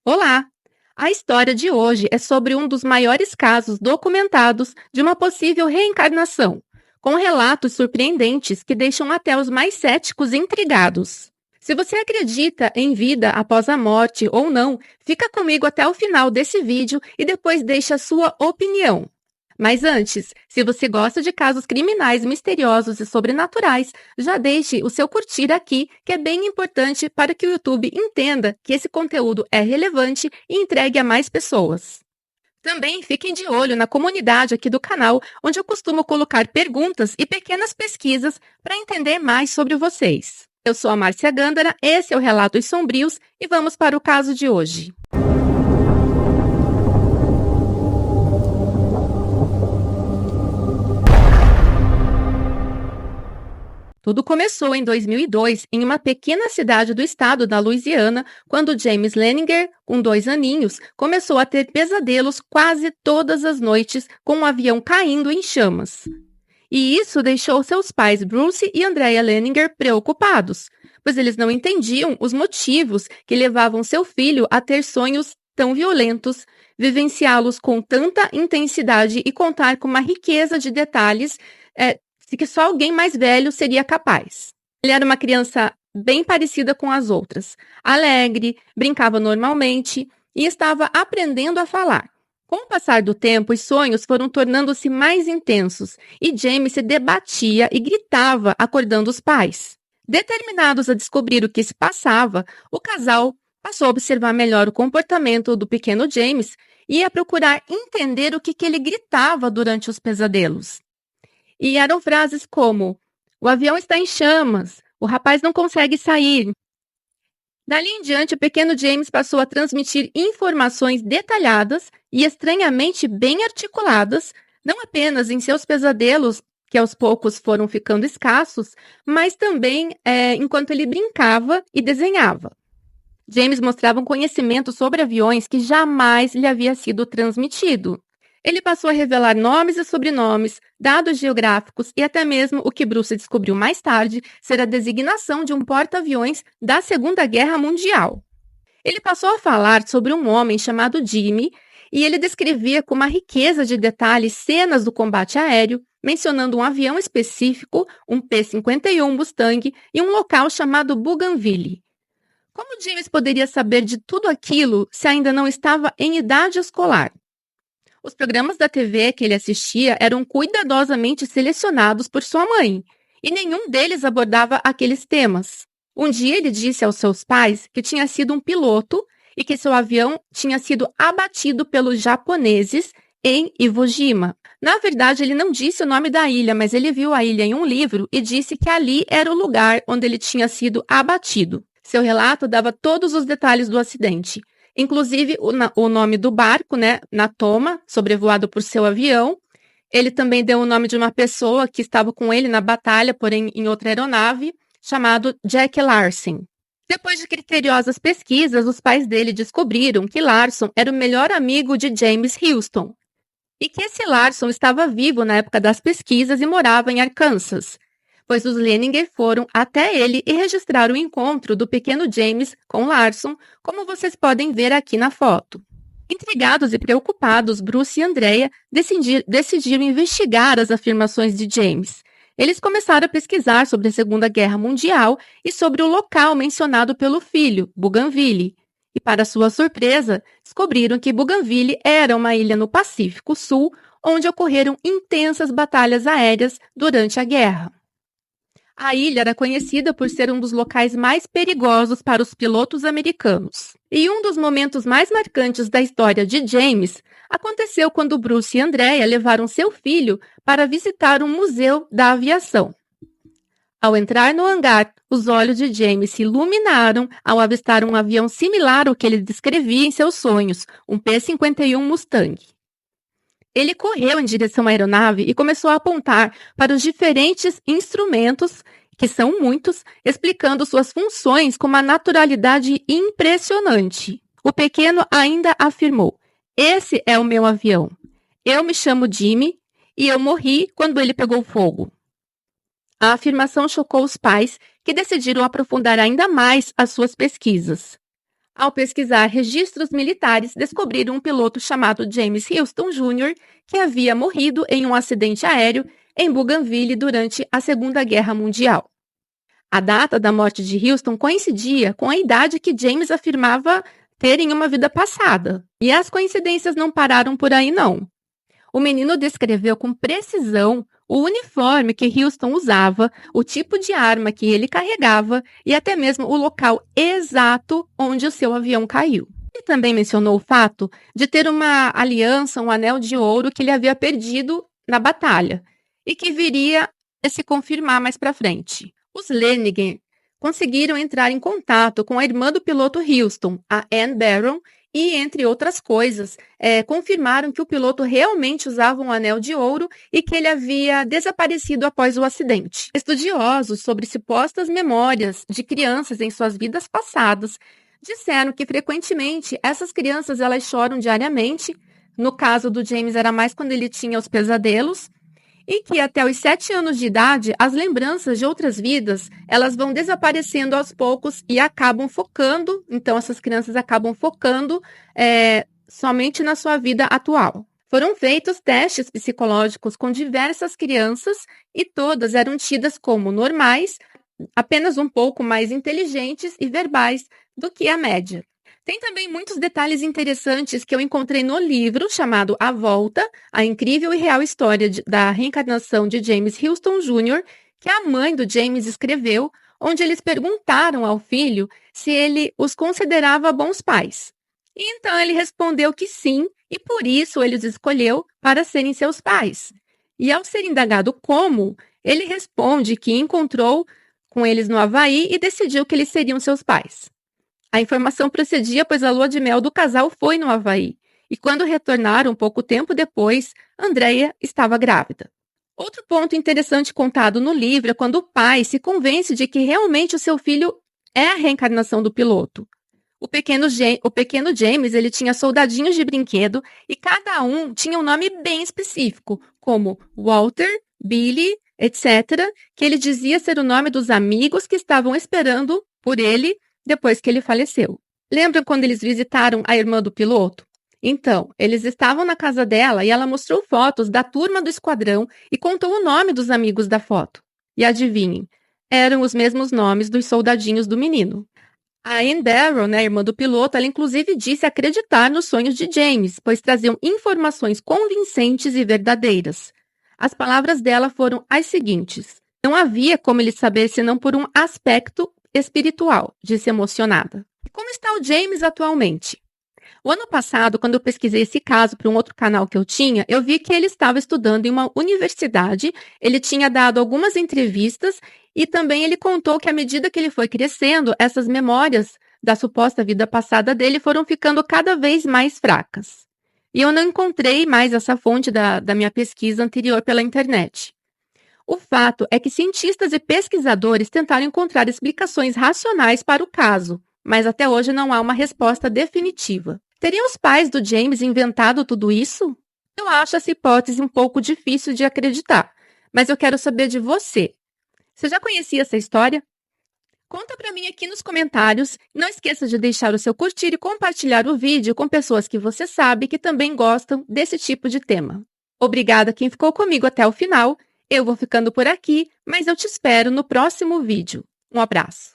Olá! A história de hoje é sobre um dos maiores casos documentados de uma possível reencarnação, com relatos surpreendentes que deixam até os mais céticos intrigados. Se você acredita em vida após a morte ou não, fica comigo até o final desse vídeo e depois deixa a sua opinião. Mas antes, se você gosta de casos criminais misteriosos e sobrenaturais, já deixe o seu curtir aqui, que é bem importante para que o YouTube entenda que esse conteúdo é relevante e entregue a mais pessoas. Também fiquem de olho na comunidade aqui do canal, onde eu costumo colocar perguntas e pequenas pesquisas para entender mais sobre vocês. Eu sou a Márcia Gândara, esse é o Relatos Sombrios e vamos para o caso de hoje. Tudo começou em 2002, em uma pequena cidade do estado da Louisiana, quando James Leninger, com 2 aninhos, começou a ter pesadelos quase todas as noites com um avião caindo em chamas. E isso deixou seus pais Bruce e Andrea Leninger preocupados, pois eles não entendiam os motivos que levavam seu filho a ter sonhos tão violentos, vivenciá-los com tanta intensidade e contar com uma riqueza de detalhes que só alguém mais velho seria capaz. Ele era uma criança bem parecida com as outras, alegre, brincava normalmente e estava aprendendo a falar. Com o passar do tempo, os sonhos foram tornando-se mais intensos e James se debatia e gritava, acordando os pais. Determinados a descobrir o que se passava, o casal passou a observar melhor o comportamento do pequeno James e a procurar entender o que ele gritava durante os pesadelos. E eram frases como: o avião está em chamas, o rapaz não consegue sair. Dali em diante, o pequeno James passou a transmitir informações detalhadas e estranhamente bem articuladas, não apenas em seus pesadelos, que aos poucos foram ficando escassos, mas também enquanto ele brincava e desenhava. James mostrava um conhecimento sobre aviões que jamais lhe havia sido transmitido. Ele passou a revelar nomes e sobrenomes, dados geográficos e até mesmo o que Bruce descobriu mais tarde ser a designação de um porta-aviões da Segunda Guerra Mundial. Ele passou a falar sobre um homem chamado Jimmy e ele descrevia com uma riqueza de detalhes cenas do combate aéreo, mencionando um avião específico, um P-51 Mustang e um local chamado Bougainville. Como James poderia saber de tudo aquilo se ainda não estava em idade escolar? Os programas da TV que ele assistia eram cuidadosamente selecionados por sua mãe, e nenhum deles abordava aqueles temas. Um dia ele disse aos seus pais que tinha sido um piloto e que seu avião tinha sido abatido pelos japoneses em Iwo Jima. Na verdade, ele não disse o nome da ilha, mas ele viu a ilha em um livro e disse que ali era o lugar onde ele tinha sido abatido. Seu relato dava todos os detalhes do acidente. Inclusive o nome do barco, Natoma, sobrevoado por seu avião. Ele também deu o nome de uma pessoa que estava com ele na batalha, porém em outra aeronave, chamado Jack Larson. Depois de criteriosas pesquisas, os pais dele descobriram que Larson era o melhor amigo de James Houston e que esse Larson estava vivo na época das pesquisas e morava em Arkansas, pois os Leninger foram até ele e registraram o encontro do pequeno James com Larson, como vocês podem ver aqui na foto. Intrigados e preocupados, Bruce e Andrea decidiram investigar as afirmações de James. Eles começaram a pesquisar sobre a Segunda Guerra Mundial e sobre o local mencionado pelo filho, Bougainville. E, para sua surpresa, descobriram que Bougainville era uma ilha no Pacífico Sul, onde ocorreram intensas batalhas aéreas durante a guerra. A ilha era conhecida por ser um dos locais mais perigosos para os pilotos americanos. E um dos momentos mais marcantes da história de James aconteceu quando Bruce e Andrea levaram seu filho para visitar um museu da aviação. Ao entrar no hangar, os olhos de James se iluminaram ao avistar um avião similar ao que ele descrevia em seus sonhos, um P-51 Mustang. Ele correu em direção à aeronave e começou a apontar para os diferentes instrumentos, que são muitos, explicando suas funções com uma naturalidade impressionante. O pequeno ainda afirmou: "Esse é o meu avião. Eu me chamo Jimmy e eu morri quando ele pegou fogo." A afirmação chocou os pais, que decidiram aprofundar ainda mais as suas pesquisas. Ao pesquisar registros militares, descobriram um piloto chamado James Houston Jr., que havia morrido em um acidente aéreo em Bougainville durante a Segunda Guerra Mundial. A data da morte de Houston coincidia com a idade que James afirmava ter em uma vida passada. E as coincidências não pararam por aí, não. O menino descreveu com precisão o uniforme que Houston usava, o tipo de arma que ele carregava e até mesmo o local exato onde o seu avião caiu. Ele também mencionou o fato de ter uma aliança, um anel de ouro que ele havia perdido na batalha e que viria a se confirmar mais para frente. Os Lanigan conseguiram entrar em contato com a irmã do piloto Houston, a Anne Barron, e, entre outras coisas, confirmaram que o piloto realmente usava um anel de ouro e que ele havia desaparecido após o acidente. Estudiosos sobre supostas memórias de crianças em suas vidas passadas disseram que, frequentemente, essas crianças elas choram diariamente. No caso do James, era mais quando ele tinha os pesadelos. E que até os 7 anos de idade, as lembranças de outras vidas, elas vão desaparecendo aos poucos e acabam focando, então essas crianças acabam focando somente na sua vida atual. Foram feitos testes psicológicos com diversas crianças e todas eram tidas como normais, apenas um pouco mais inteligentes e verbais do que a média. Tem também muitos detalhes interessantes que eu encontrei no livro chamado A Volta, a incrível e real história da reencarnação de James Houston Jr., que a mãe do James escreveu, onde eles perguntaram ao filho se ele os considerava bons pais. E então ele respondeu que sim, e por isso ele os escolheu para serem seus pais. E ao ser indagado como, ele responde que encontrou com eles no Havaí e decidiu que eles seriam seus pais. A informação procedia, pois a lua de mel do casal foi no Havaí. E quando retornaram pouco tempo depois, Andrea estava grávida. Outro ponto interessante contado no livro é quando o pai se convence de que realmente o seu filho é a reencarnação do piloto. O pequeno James ele tinha soldadinhos de brinquedo e cada um tinha um nome bem específico, como Walter, Billy, etc., que ele dizia ser o nome dos amigos que estavam esperando por ele depois que ele faleceu. Lembram quando eles visitaram a irmã do piloto? Então, eles estavam na casa dela e ela mostrou fotos da turma do esquadrão e contou o nome dos amigos da foto. E adivinhem, eram os mesmos nomes dos soldadinhos do menino. A Anne Barron, a irmã do piloto, ela inclusive disse acreditar nos sonhos de James, pois traziam informações convincentes e verdadeiras. As palavras dela foram as seguintes: não havia como ele saber senão por um aspecto espiritual, disse emocionada. E como está o James atualmente? O ano passado, quando eu pesquisei esse caso para um outro canal que eu tinha, eu vi que ele estava estudando em uma universidade, ele tinha dado algumas entrevistas e também ele contou que à medida que ele foi crescendo, essas memórias da suposta vida passada dele foram ficando cada vez mais fracas. E eu não encontrei mais essa fonte da minha pesquisa anterior pela internet. O fato é que cientistas e pesquisadores tentaram encontrar explicações racionais para o caso, mas até hoje não há uma resposta definitiva. Teriam os pais do James inventado tudo isso? Eu acho essa hipótese um pouco difícil de acreditar, mas eu quero saber de você. Você já conhecia essa história? Conta para mim aqui nos comentários. Não esqueça de deixar o seu curtir e compartilhar o vídeo com pessoas que você sabe que também gostam desse tipo de tema. Obrigada a quem ficou comigo até o final. Eu vou ficando por aqui, mas eu te espero no próximo vídeo. Um abraço.